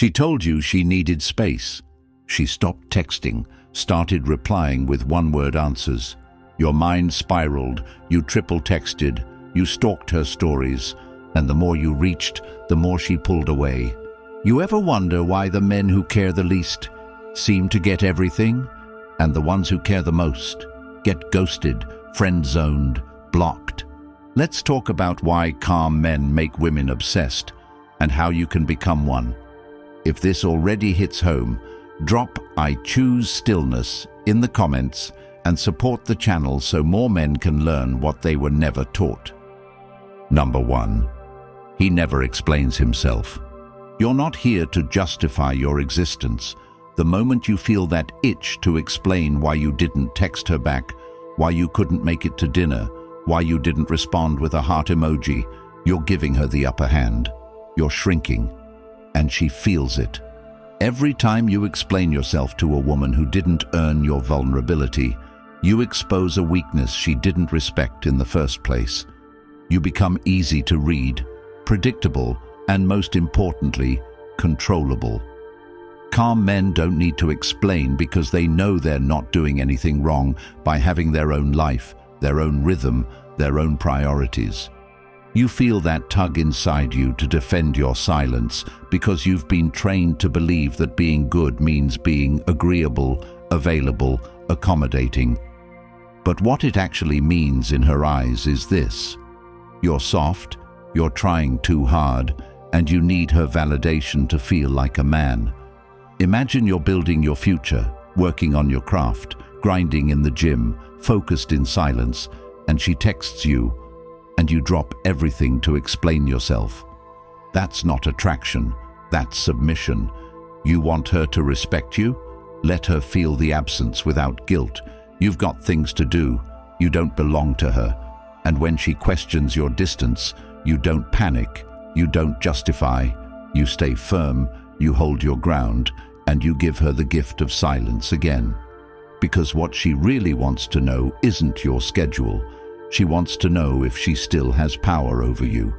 She told you she needed space. She stopped texting, started replying with one-word answers. Your mind spiraled, you triple-texted, you stalked her stories, and the more you reached, the more she pulled away. You ever wonder why the men who care the least seem to get everything, and the ones who care the most get ghosted, friend-zoned, blocked? Let's talk about why calm men make women obsessed, and how you can become one. If this already hits home, drop "I choose stillness" in the comments and support the channel so more men can learn what they were never taught. Number 1. He never explains himself. You're not here to justify your existence. The moment you feel that itch to explain why you didn't text her back, why you couldn't make it to dinner, why you didn't respond with a heart emoji, you're giving her the upper hand. You're shrinking, and she feels it. Every time you explain yourself to a woman who didn't earn your vulnerability, you expose a weakness she didn't respect in the first place. You become easy to read, predictable, and most importantly, controllable. Calm men don't need to explain because they know they're not doing anything wrong by having their own life, their own rhythm, their own priorities. You feel that tug inside you to defend your silence because you've been trained to believe that being good means being agreeable, available, accommodating. But what it actually means in her eyes is this: you're soft, you're trying too hard, and you need her validation to feel like a man. Imagine you're building your future, working on your craft, grinding in the gym, focused in silence, and she texts you, and you drop everything to explain yourself. That's not attraction, that's submission. You want her to respect you? Let her feel the absence without guilt. You've got things to do, you don't belong to her. And when she questions your distance, you don't panic, you don't justify, you stay firm, you hold your ground, and you give her the gift of silence again. Because what she really wants to know isn't your schedule. She wants to know if she still has power over you.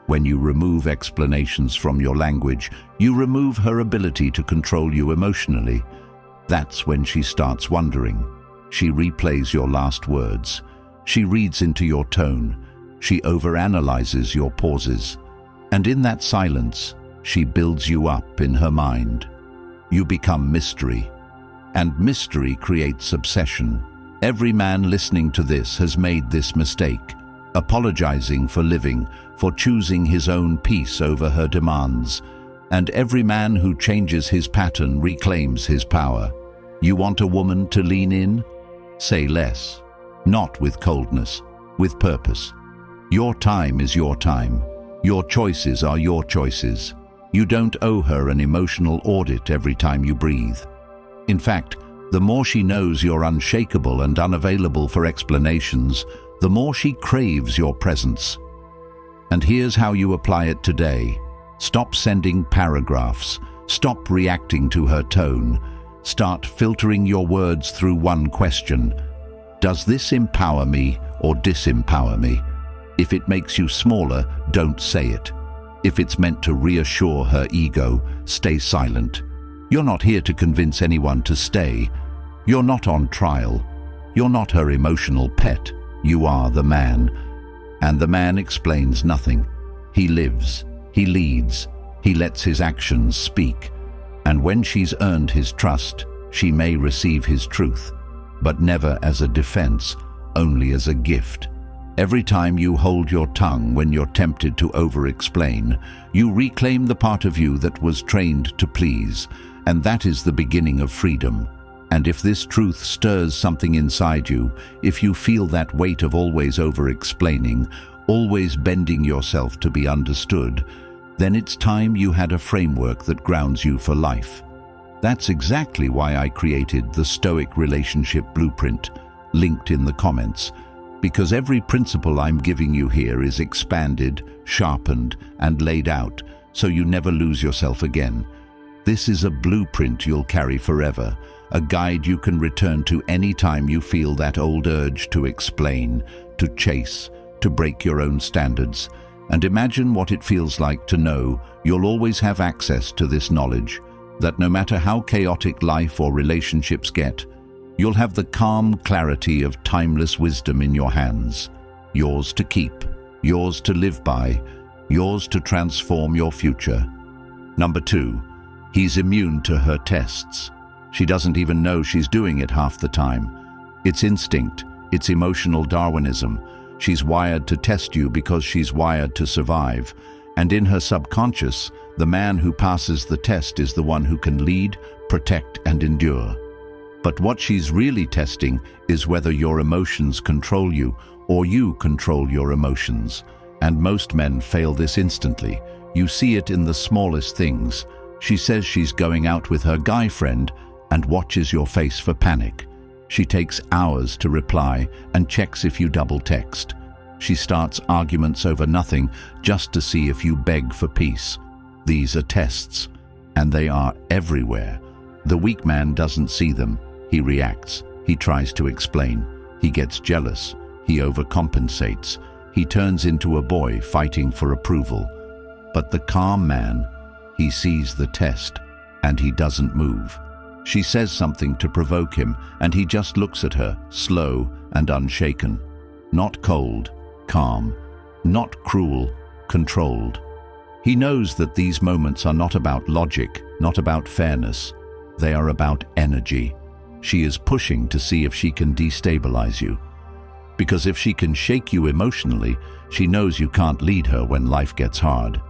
When you remove explanations from your language, you remove her ability to control you emotionally. That's when she starts wondering. She replays your last words. She reads into your tone. She overanalyzes your pauses. And in that silence, she builds you up in her mind. You become mystery. And mystery creates obsession. Every man listening to this has made this mistake, apologizing for living, for choosing his own peace over her demands. And every man who changes his pattern reclaims his power. You want a woman to lean in? Say less. Not with coldness, with purpose. Your time is your time. Your choices are your choices. You don't owe her an emotional audit every time you breathe. In fact, the more she knows you're unshakable and unavailable for explanations, the more she craves your presence. And here's how you apply it today. Stop sending paragraphs. Stop reacting to her tone. Start filtering your words through one question. Does this empower me or disempower me? If it makes you smaller, don't say it. If it's meant to reassure her ego, stay silent. You're not here to convince anyone to stay. You're not on trial. You're not her emotional pet. You are the man. And the man explains nothing. He lives. He leads. He lets his actions speak. And when she's earned his trust, she may receive his truth, but never as a defense, only as a gift. Every time you hold your tongue when you're tempted to over-explain, you reclaim the part of you that was trained to please, and that is the beginning of freedom. And if this truth stirs something inside you, if you feel that weight of always over-explaining, always bending yourself to be understood, then it's time you had a framework that grounds you for life. That's exactly why I created the Stoic Relationship Blueprint, linked in the comments, because every principle I'm giving you here is expanded, sharpened, and laid out, so you never lose yourself again. This is a blueprint you'll carry forever, a guide you can return to any time you feel that old urge to explain, to chase, to break your own standards. And imagine what it feels like to know you'll always have access to this knowledge, that no matter how chaotic life or relationships get, you'll have the calm clarity of timeless wisdom in your hands, yours to keep, yours to live by, yours to transform your future. Number 2, he's immune to her tests. She doesn't even know she's doing it half the time. It's instinct, it's emotional Darwinism. She's wired to test you because she's wired to survive. And in her subconscious, the man who passes the test is the one who can lead, protect, and endure. But what she's really testing is whether your emotions control you or you control your emotions. And most men fail this instantly. You see it in the smallest things. She says she's going out with her guy friend and watches your face for panic. She takes hours to reply and checks if you double text. She starts arguments over nothing just to see if you beg for peace. These are tests, and they are everywhere. The weak man doesn't see them. He reacts. He tries to explain. He gets jealous. He overcompensates. He turns into a boy fighting for approval. But the calm man, he sees the test, and he doesn't move. She says something to provoke him, and he just looks at her, slow and unshaken. Not cold, calm. Not cruel, controlled. He knows that these moments are not about logic, not about fairness. They are about energy. She is pushing to see if she can destabilize you. Because if she can shake you emotionally, she knows you can't lead her when life gets hard.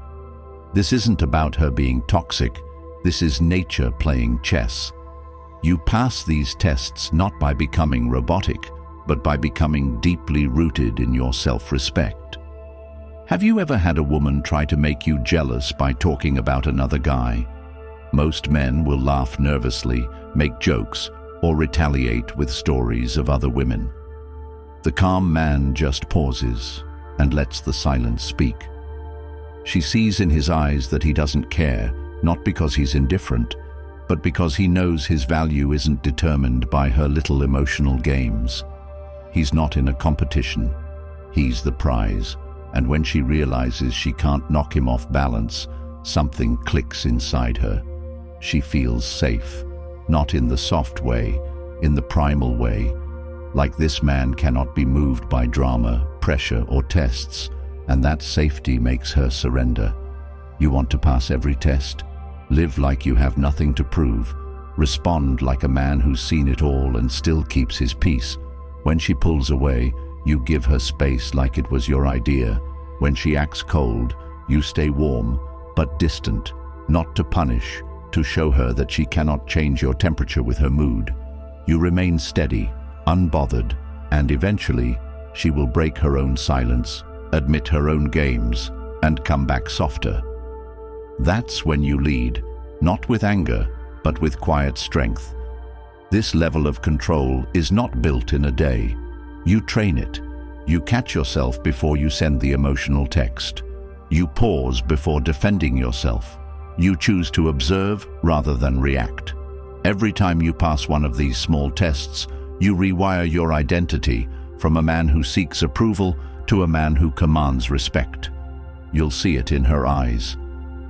This isn't about her being toxic. This is nature playing chess. You pass these tests not by becoming robotic, but by becoming deeply rooted in your self-respect. Have you ever had a woman try to make you jealous by talking about another guy? Most men will laugh nervously, make jokes, or retaliate with stories of other women. The calm man just pauses and lets the silence speak. She sees in his eyes that he doesn't care, not because he's indifferent, but because he knows his value isn't determined by her little emotional games. He's not in a competition. He's the prize. And when she realizes she can't knock him off balance, something clicks inside her. She feels safe, not in the soft way, in the primal way. Like this man cannot be moved by drama, pressure, or tests, and that safety makes her surrender. You want to pass every test? Live like you have nothing to prove. Respond like a man who's seen it all and still keeps his peace. When she pulls away, you give her space like it was your idea. When she acts cold, you stay warm, but distant, not to punish, to show her that she cannot change your temperature with her mood. You remain steady, unbothered, and eventually, she will break her own silence, admit her own games, and come back softer. That's when you lead, not with anger, but with quiet strength. This level of control is not built in a day. You train it. You catch yourself before you send the emotional text. You pause before defending yourself. You choose to observe rather than react. Every time you pass one of these small tests, you rewire your identity from a man who seeks approval to a man who commands respect. You'll see it in her eyes.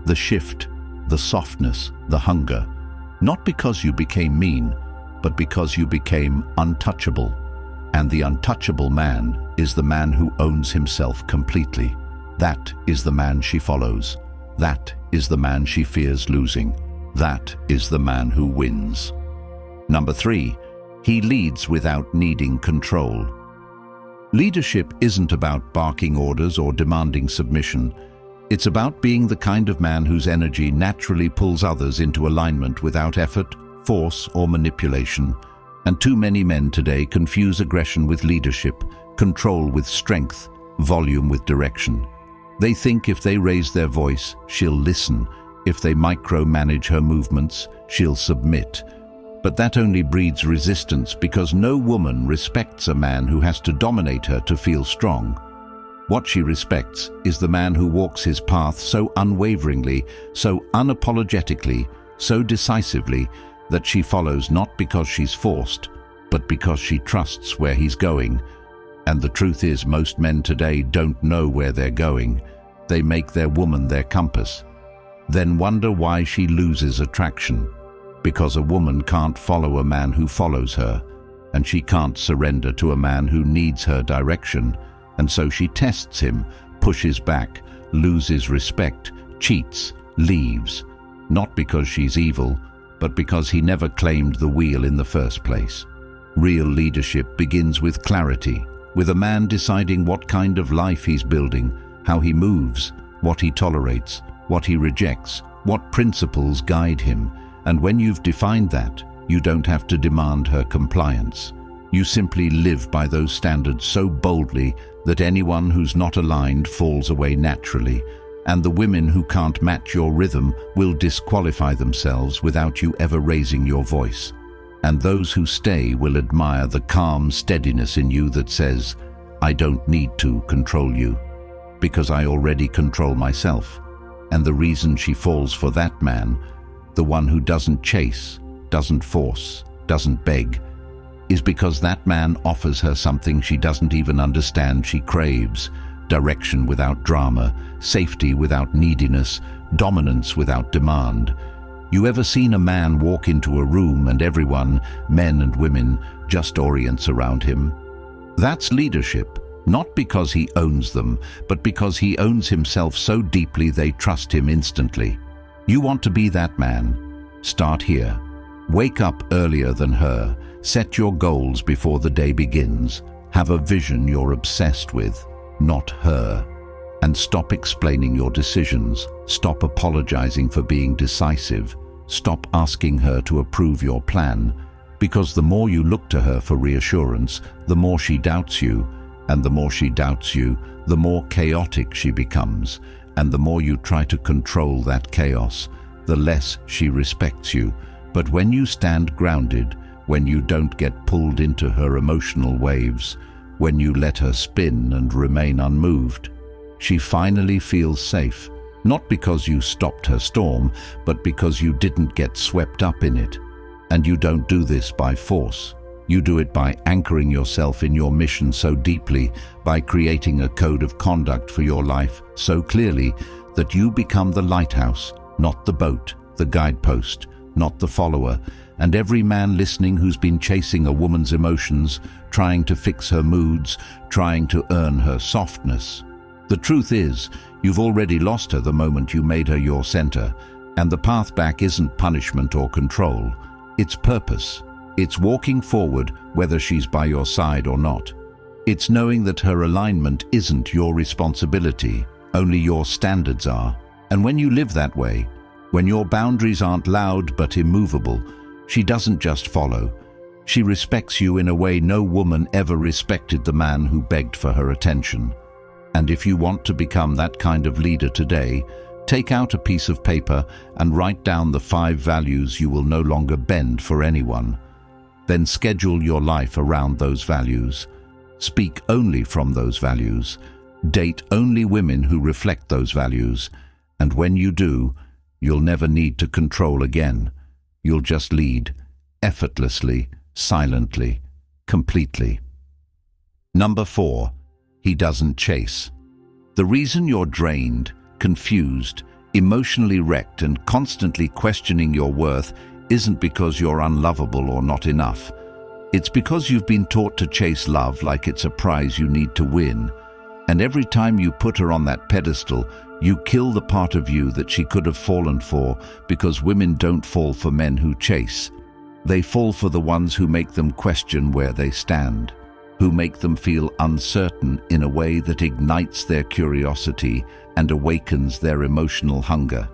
The shift, the softness, the hunger. Not because you became mean, but because you became untouchable. And the untouchable man is the man who owns himself completely. That is the man she follows. That is the man she fears losing. That is the man who wins. Number 3, he leads without needing control. Leadership isn't about barking orders or demanding submission. It's about being the kind of man whose energy naturally pulls others into alignment without effort, force, or manipulation. And too many men today confuse aggression with leadership, control with strength, volume with direction. They think if they raise their voice, she'll listen. If they micromanage her movements, she'll submit. But that only breeds resistance because no woman respects a man who has to dominate her to feel strong. What she respects is the man who walks his path so unwaveringly, so unapologetically, so decisively, that she follows not because she's forced, but because she trusts where he's going. And the truth is, most men today don't know where they're going. They make their woman their compass. Then wonder why she loses attraction. Because a woman can't follow a man who follows her, and she can't surrender to a man who needs her direction, and so she tests him, pushes back, loses respect, cheats, leaves. Not because she's evil, but because he never claimed the wheel in the first place. Real leadership begins with clarity, with a man deciding what kind of life he's building, how he moves, what he tolerates, what he rejects, what principles guide him. And when you've defined that, you don't have to demand her compliance. You simply live by those standards so boldly that anyone who's not aligned falls away naturally, and the women who can't match your rhythm will disqualify themselves without you ever raising your voice. And those who stay will admire the calm steadiness in you that says, I don't need to control you, because I already control myself. And the reason she falls for that man, the one who doesn't chase, doesn't force, doesn't beg, is because that man offers her something she doesn't even understand she craves: direction without drama, safety without neediness, dominance without demand. You ever seen a man walk into a room and everyone, men and women, just orients around him? That's leadership, not because he owns them, but because he owns himself so deeply they trust him instantly. You want to be that man? Start here. Wake up earlier than her. Set your goals before the day begins. Have a vision you're obsessed with, not her. And stop explaining your decisions. Stop apologizing for being decisive. Stop asking her to approve your plan. Because the more you look to her for reassurance, the more she doubts you. And the more she doubts you, the more chaotic she becomes. And the more you try to control that chaos, the less she respects you. But when you stand grounded, when you don't get pulled into her emotional waves, when you let her spin and remain unmoved, she finally feels safe. Not because you stopped her storm, but because you didn't get swept up in it. And you don't do this by force. You do it by anchoring yourself in your mission so deeply, by creating a code of conduct for your life so clearly that you become the lighthouse, not the boat, the guidepost, not the follower. And every man listening who's been chasing a woman's emotions, trying to fix her moods, trying to earn her softness. The truth is, you've already lost her the moment you made her your center, and the path back isn't punishment or control. It's purpose. It's walking forward whether she's by your side or not. It's knowing that her alignment isn't your responsibility, only your standards are. And when you live that way, when your boundaries aren't loud but immovable, she doesn't just follow. She respects you in a way no woman ever respected the man who begged for her attention. And if you want to become that kind of leader today, take out a piece of paper and write down the 5 values you will no longer bend for anyone. Then schedule your life around those values. Speak only from those values. Date only women who reflect those values. And when you do, you'll never need to control again. You'll just lead, effortlessly, silently, completely. Number 4, he doesn't chase. The reason you're drained, confused, emotionally wrecked, and constantly questioning your worth isn't because you're unlovable or not enough. It's because you've been taught to chase love like it's a prize you need to win. And every time you put her on that pedestal, you kill the part of you that she could have fallen for, because women don't fall for men who chase. They fall for the ones who make them question where they stand, who make them feel uncertain in a way that ignites their curiosity and awakens their emotional hunger.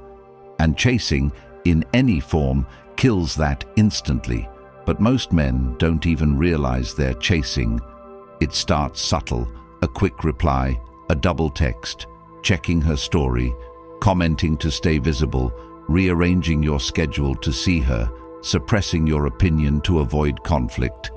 And chasing, in any form, kills that instantly. But most men don't even realize they're chasing. It starts subtle: a quick reply, a double text, checking her story, commenting to stay visible, rearranging your schedule to see her, suppressing your opinion to avoid conflict.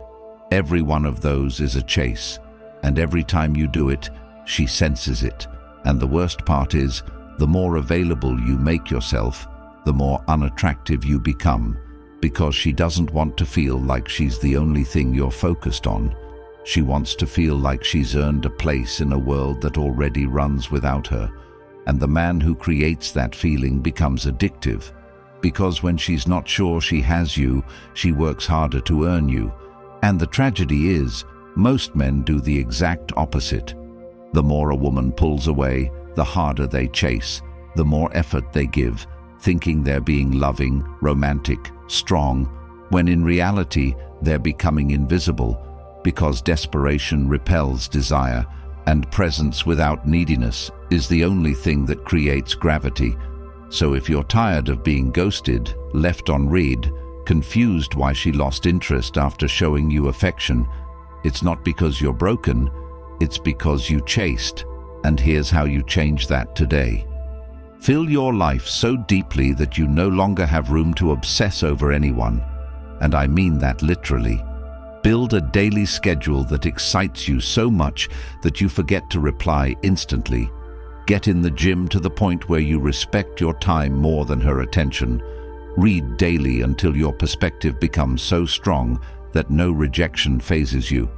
Every one of those is a chase, and every time you do it, she senses it. And the worst part is, the more available you make yourself, the more unattractive you become, because she doesn't want to feel like she's the only thing you're focused on. She wants to feel like she's earned a place in a world that already runs without her. And the man who creates that feeling becomes addictive, because when she's not sure she has you, she works harder to earn you. And the tragedy is, most men do the exact opposite. The more a woman pulls away, the harder they chase, the more effort they give, thinking they're being loving, romantic, strong, when in reality they're becoming invisible, because desperation repels desire, and presence without neediness is the only thing that creates gravity. So if you're tired of being ghosted, left on read, confused why she lost interest after showing you affection, it's not because you're broken, it's because you chased. And here's how you change that today. Fill your life so deeply that you no longer have room to obsess over anyone. And I mean that literally. Build a daily schedule that excites you so much that you forget to reply instantly. Get in the gym to the point where you respect your time more than her attention. Read daily until your perspective becomes so strong that no rejection phases you.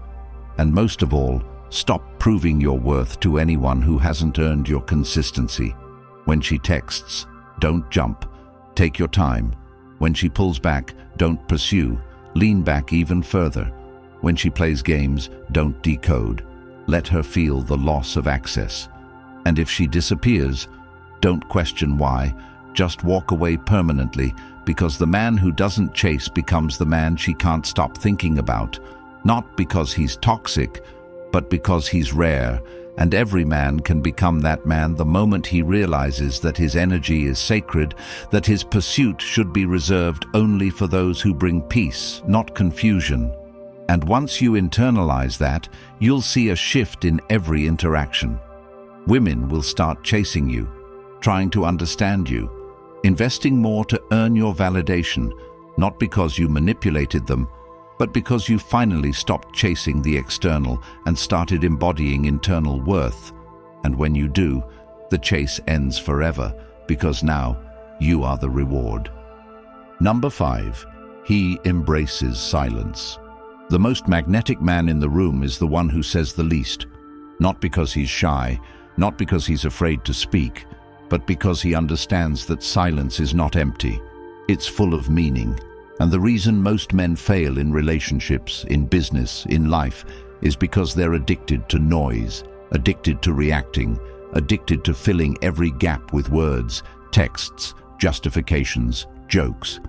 And most of all, stop proving your worth to anyone who hasn't earned your consistency. When she texts, don't jump. Take your time. When she pulls back, don't pursue. Lean back even further. When she plays games, don't decode. Let her feel the loss of access. And if she disappears, don't question why. Just walk away permanently, because the man who doesn't chase becomes the man she can't stop thinking about. Not because he's toxic, but because he's rare, and every man can become that man the moment he realizes that his energy is sacred, that his pursuit should be reserved only for those who bring peace, not confusion. And once you internalize that, you'll see a shift in every interaction. Women will start chasing you, trying to understand you, investing more to earn your validation, not because you manipulated them, but because you finally stopped chasing the external and started embodying internal worth. And when you do, the chase ends forever, because now you are the reward. Number 5, he embraces silence. The most magnetic man in the room is the one who says the least, not because he's shy, not because he's afraid to speak, but because he understands that silence is not empty. It's full of meaning. And the reason most men fail in relationships, in business, in life, is because they're addicted to noise, addicted to reacting, addicted to filling every gap with words, texts, justifications, jokes,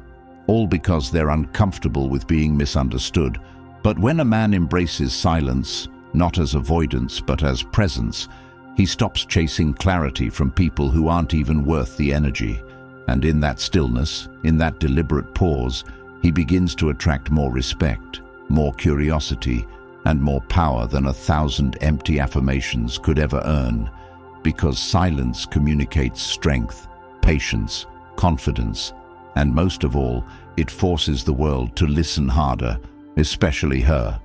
all because they're uncomfortable with being misunderstood. But when a man embraces silence, not as avoidance but as presence, he stops chasing clarity from people who aren't even worth the energy. And in that stillness, in that deliberate pause, he begins to attract more respect, more curiosity, and more power than 1,000 empty affirmations could ever earn, because silence communicates strength, patience, confidence, and most of all, it forces the world to listen harder, especially her.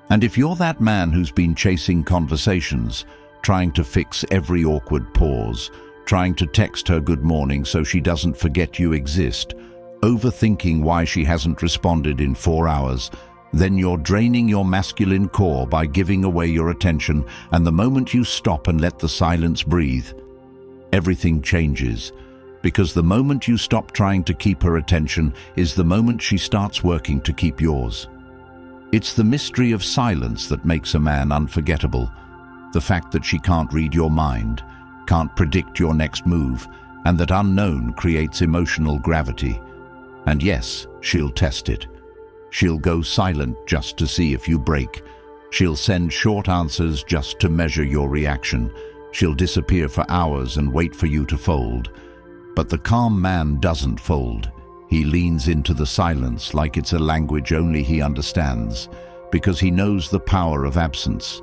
And if you're that man who's been chasing conversations, trying to fix every awkward pause, trying to text her good morning so she doesn't forget you exist, overthinking why she hasn't responded in 4 hours, then you're draining your masculine core by giving away your attention, and the moment you stop and let the silence breathe, everything changes. Because the moment you stop trying to keep her attention is the moment she starts working to keep yours. It's the mystery of silence that makes a man unforgettable. The fact that she can't read your mind, can't predict your next move, and that unknown creates emotional gravity. And yes, she'll test it. She'll go silent just to see if you break. She'll send short answers just to measure your reaction. She'll disappear for hours and wait for you to fold. But the calm man doesn't fold. He leans into the silence like it's a language only he understands, because he knows the power of absence.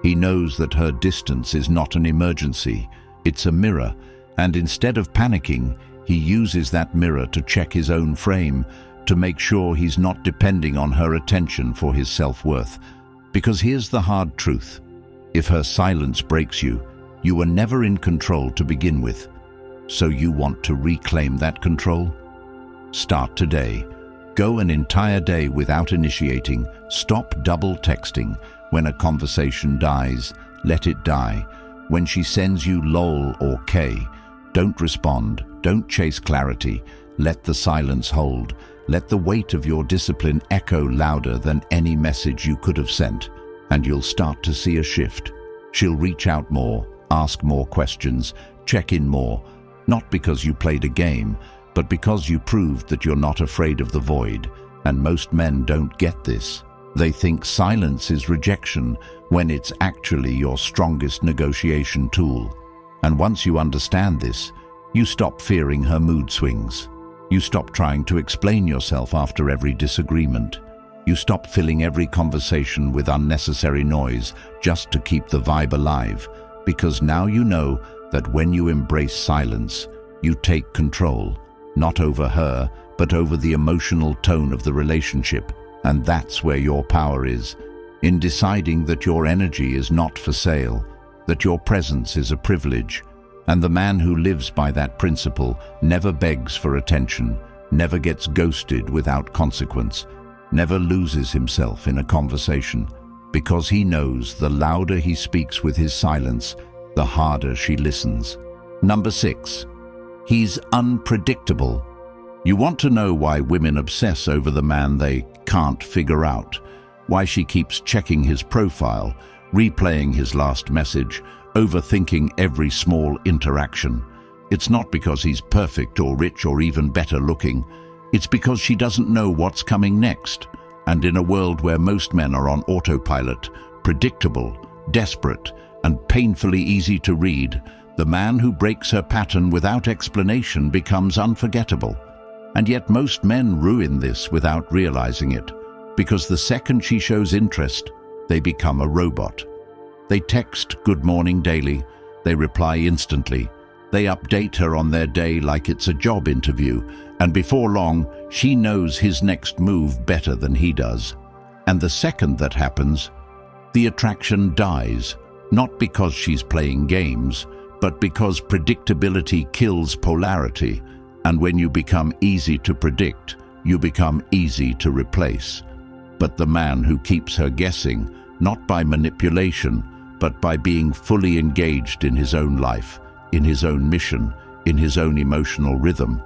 He knows that her distance is not an emergency, it's a mirror, and instead of panicking, he uses that mirror to check his own frame, to make sure he's not depending on her attention for his self-worth. Because here's the hard truth. If her silence breaks you, you were never in control to begin with. So you want to reclaim that control? Start today. Go an entire day without initiating. Stop double texting. When a conversation dies, let it die. When she sends you lol or K, don't respond, don't chase clarity. Let the silence hold. Let the weight of your discipline echo louder than any message you could have sent, and you'll start to see a shift. She'll reach out more, ask more questions, check in more, not because you played a game, but because you proved that you're not afraid of the void. And most men don't get this. They think silence is rejection when it's actually your strongest negotiation tool. And once you understand this, you stop fearing her mood swings. You stop trying to explain yourself after every disagreement. You stop filling every conversation with unnecessary noise just to keep the vibe alive, because now you know that when you embrace silence, you take control, not over her, but over the emotional tone of the relationship. And that's where your power is, in deciding that your energy is not for sale, that your presence is a privilege. And the man who lives by that principle never begs for attention, never gets ghosted without consequence, never loses himself in a conversation, because he knows the louder he speaks with his silence, the harder she listens. Number 6, he's unpredictable. You want to know why women obsess over the man they can't figure out, why she keeps checking his profile, replaying his last message, overthinking every small interaction. It's not because he's perfect or rich or even better looking. It's because she doesn't know what's coming next. And in a world where most men are on autopilot, predictable, desperate, and painfully easy to read, the man who breaks her pattern without explanation becomes unforgettable. And yet most men ruin this without realizing it, because the second she shows interest, they become a robot. They text good morning daily, they reply instantly, they update her on their day like it's a job interview, and before long, she knows his next move better than he does. And the second that happens, the attraction dies, not because she's playing games, but because predictability kills polarity. And when you become easy to predict, you become easy to replace. But the man who keeps her guessing, not by manipulation, but by being fully engaged in his own life, in his own mission, in his own emotional rhythm,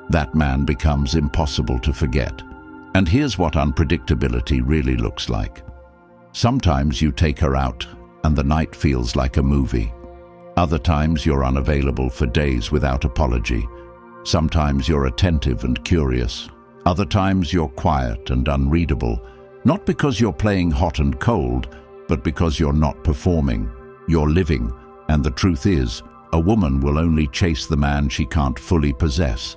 that man becomes impossible to forget. And here's what unpredictability really looks like. Sometimes you take her out, and the night feels like a movie. Other times you're unavailable for days without apology. Sometimes you're attentive and curious. Other times you're quiet and unreadable, not because you're playing hot and cold, but because you're not performing, you're living. And the truth is, a woman will only chase the man she can't fully possess,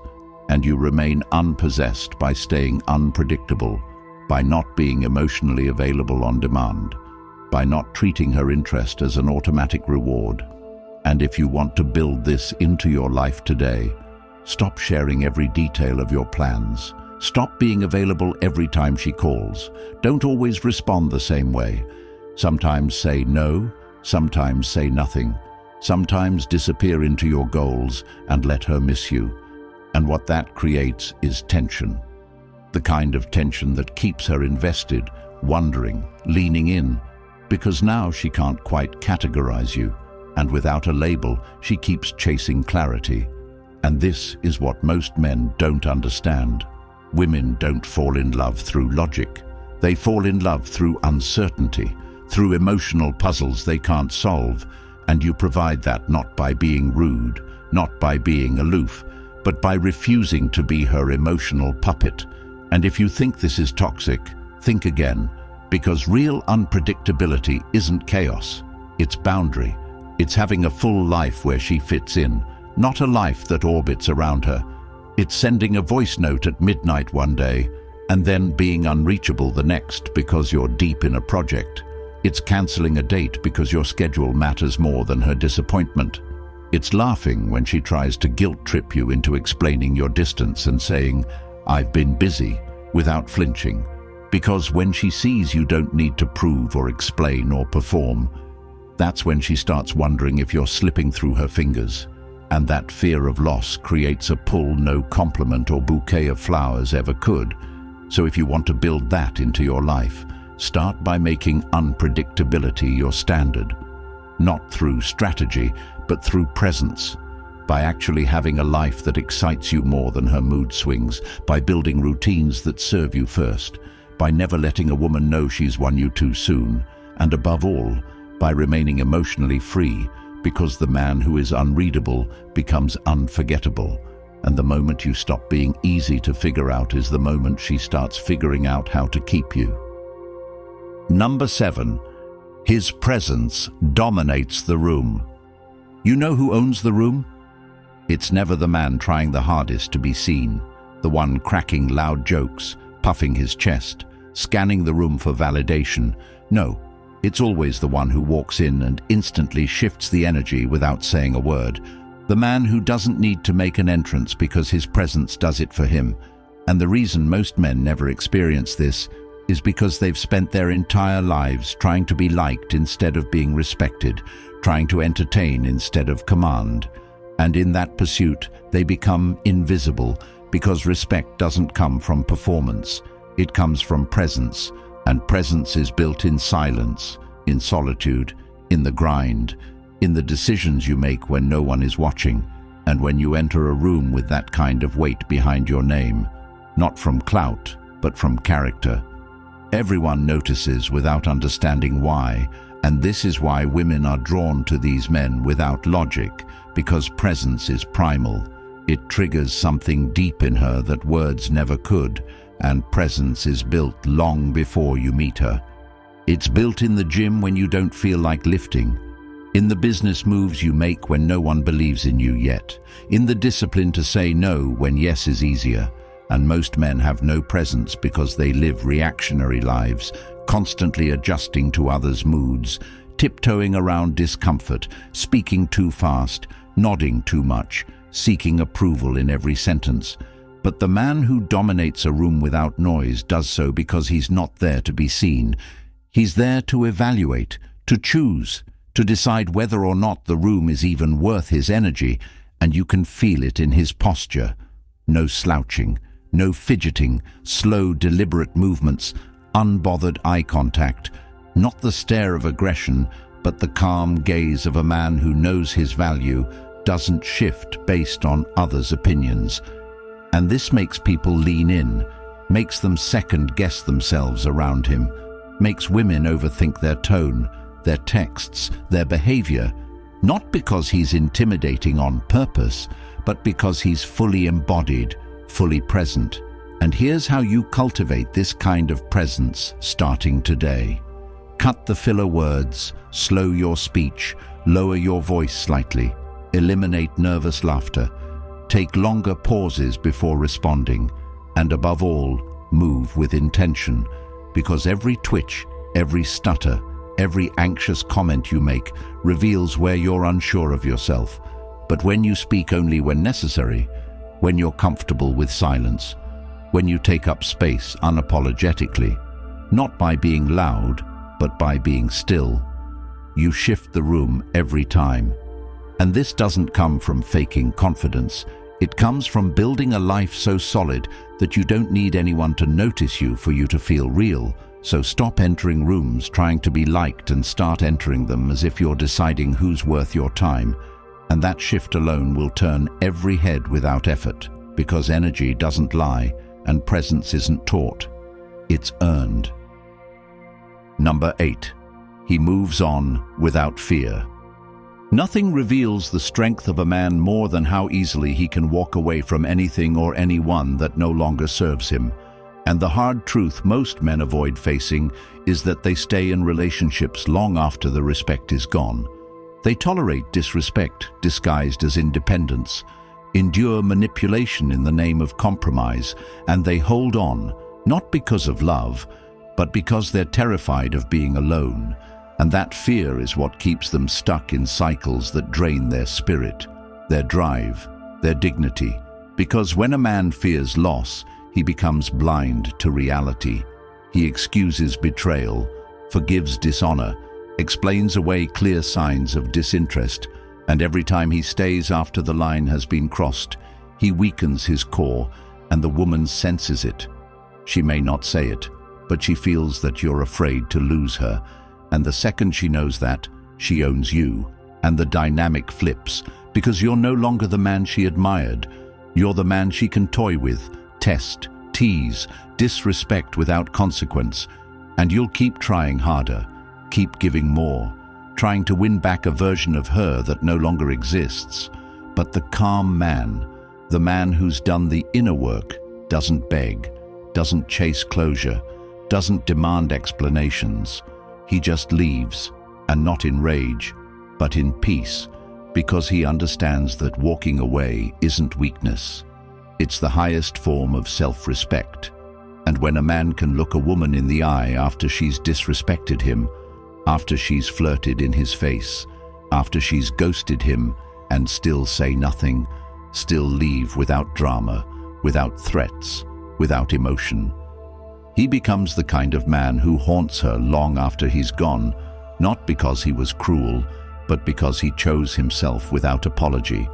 and you remain unpossessed by staying unpredictable, by not being emotionally available on demand, by not treating her interest as an automatic reward. And if you want to build this into your life today, stop sharing every detail of your plans. Stop being available every time she calls. Don't always respond the same way. Sometimes say no, sometimes say nothing. Sometimes disappear into your goals and let her miss you. And what that creates is tension. The kind of tension that keeps her invested, wondering, leaning in, because now she can't quite categorize you. And without a label, she keeps chasing clarity. And this is what most men don't understand. Women don't fall in love through logic. They fall in love through uncertainty, through emotional puzzles they can't solve. And you provide that not by being rude, not by being aloof, but by refusing to be her emotional puppet. And if you think this is toxic, think again, because real unpredictability isn't chaos, it's boundary. It's having a full life where she fits in, not a life that orbits around her. It's sending a voice note at midnight one day, and then being unreachable the next because you're deep in a project. It's canceling a date because your schedule matters more than her disappointment. It's laughing when she tries to guilt-trip you into explaining your distance and saying, "I've been busy," without flinching. Because when she sees you don't need to prove or explain or perform, that's when she starts wondering if you're slipping through her fingers. And that fear of loss creates a pull no compliment or bouquet of flowers ever could. So if you want to build that into your life, start by making unpredictability your standard. not through strategy, but through presence. By actually having a life that excites you more than her mood swings, by building routines that serve you first, by never letting a woman know she's won you too soon, and above all, by remaining emotionally free, because the man who is unreadable becomes unforgettable. And the moment you stop being easy to figure out is the moment she starts figuring out how to keep you. Number 7. His presence dominates the room. You know who owns the room? It's never the man trying the hardest to be seen, the one cracking loud jokes, puffing his chest, scanning the room for validation. No, it's always the one who walks in and instantly shifts the energy without saying a word. The man who doesn't need to make an entrance because his presence does it for him. And the reason most men never experience this is because they've spent their entire lives trying to be liked instead of being respected, trying to entertain instead of command. And in that pursuit, they become invisible because respect doesn't come from performance. It comes from presence, and presence is built in silence, in solitude, in the grind, in the decisions you make when no one is watching, and when you enter a room with that kind of weight behind your name, not from clout, but from character. Everyone notices without understanding why, and this is why women are drawn to these men without logic, because presence is primal. It triggers something deep in her that words never could, and presence is built long before you meet her. It's built in the gym when you don't feel like lifting, in the business moves you make when no one believes in you yet, in the discipline to say no when yes is easier. And most men have no presence because they live reactionary lives, constantly adjusting to others' moods, tiptoeing around discomfort, speaking too fast, nodding too much, seeking approval in every sentence. But the man who dominates a room without noise does so because he's not there to be seen. He's there to evaluate, to choose, to decide whether or not the room is even worth his energy, and you can feel it in his posture. No slouching, no fidgeting, slow, deliberate movements, unbothered eye contact, not the stare of aggression, but the calm gaze of a man who knows his value, doesn't shift based on others' opinions. And this makes people lean in, makes them second-guess themselves around him, makes women overthink their tone, their texts, their behavior, not because he's intimidating on purpose, but because he's fully embodied, fully present. And here's how you cultivate this kind of presence starting today. Cut the filler words, slow your speech, lower your voice slightly, eliminate nervous laughter, take longer pauses before responding, and above all, move with intention, because every twitch, every stutter, every anxious comment you make reveals where you're unsure of yourself. But when you speak only when necessary, when you're comfortable with silence, when you take up space unapologetically, not by being loud, but by being still, you shift the room every time. And this doesn't come from faking confidence. It comes from building a life so solid that you don't need anyone to notice you for you to feel real. So stop entering rooms trying to be liked and start entering them as if you're deciding who's worth your time. And that shift alone will turn every head without effort, because energy doesn't lie and presence isn't taught. It's earned. Number 8. He moves on without fear. Nothing reveals the strength of a man more than how easily he can walk away from anything or anyone that no longer serves him. And the hard truth most men avoid facing is that they stay in relationships long after the respect is gone. They tolerate disrespect disguised as independence, endure manipulation in the name of compromise, and they hold on, not because of love, but because they're terrified of being alone. And that fear is what keeps them stuck in cycles that drain their spirit, their drive, their dignity. Because when a man fears loss, he becomes blind to reality. He excuses betrayal, forgives dishonor, explains away clear signs of disinterest, and every time he stays after the line has been crossed, he weakens his core, and the woman senses it. She may not say it, but she feels that you're afraid to lose her, and the second she knows that, she owns you, and the dynamic flips, because you're no longer the man she admired. You're the man she can toy with, test, tease, disrespect without consequence, and you'll keep trying harder, keep giving more, trying to win back a version of her that no longer exists. But the calm man, the man who's done the inner work, doesn't beg, doesn't chase closure, doesn't demand explanations. He just leaves, and not in rage, but in peace, because he understands that walking away isn't weakness. It's the highest form of self-respect. And when a man can look a woman in the eye after she's disrespected him, after she's flirted in his face, after she's ghosted him, and still say nothing, still leave without drama, without threats, without emotion, he becomes the kind of man who haunts her long after he's gone, not because he was cruel, but because he chose himself without apology.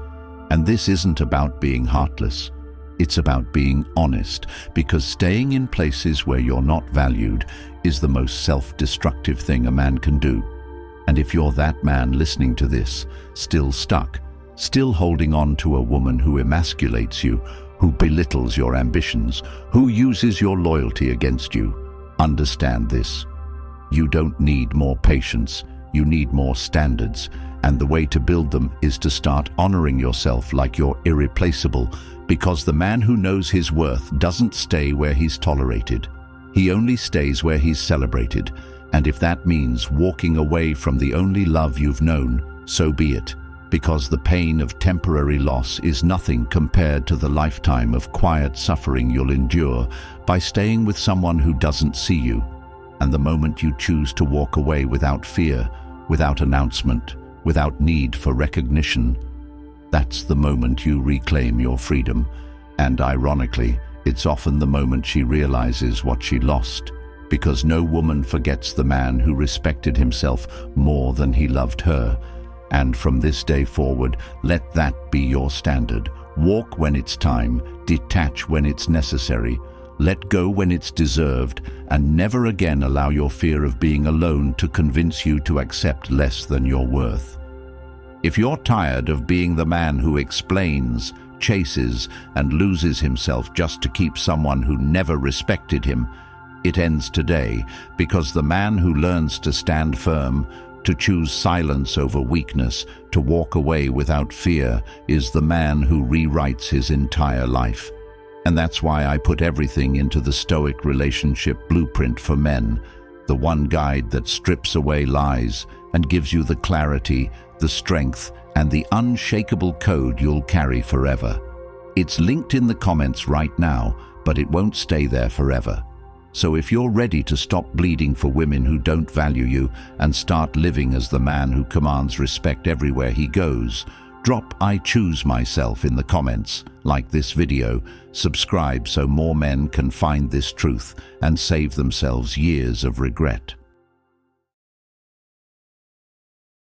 And this isn't about being heartless. It's about being honest, because staying in places where you're not valued is the most self-destructive thing a man can do. And if you're that man listening to this, still stuck, still holding on to a woman who emasculates you, who belittles your ambitions, who uses your loyalty against you, understand this. You don't need more patience, you need more standards, and the way to build them is to start honoring yourself like you're irreplaceable, because the man who knows his worth doesn't stay where he's tolerated. He only stays where he's celebrated, and if that means walking away from the only love you've known, so be it, because the pain of temporary loss is nothing compared to the lifetime of quiet suffering you'll endure by staying with someone who doesn't see you. And the moment you choose to walk away without fear, without announcement, without need for recognition, that's the moment you reclaim your freedom. And ironically, it's often the moment she realizes what she lost, because no woman forgets the man who respected himself more than he loved her. And from this day forward, let that be your standard. Walk when it's time, detach when it's necessary, let go when it's deserved, and never again allow your fear of being alone to convince you to accept less than your worth. If you're tired of being the man who explains, chases, and loses himself just to keep someone who never respected him, it ends today, because the man who learns to stand firm, to choose silence over weakness, to walk away without fear, is the man who rewrites his entire life. And that's why I put everything into the Stoic relationship blueprint for men, the one guide that strips away lies and gives you the clarity, the strength, and the unshakable code you'll carry forever. It's linked in the comments right now, but it won't stay there forever. So if you're ready to stop bleeding for women who don't value you and start living as the man who commands respect everywhere he goes, drop "I choose myself" in the comments, like this video, subscribe so more men can find this truth and save themselves years of regret.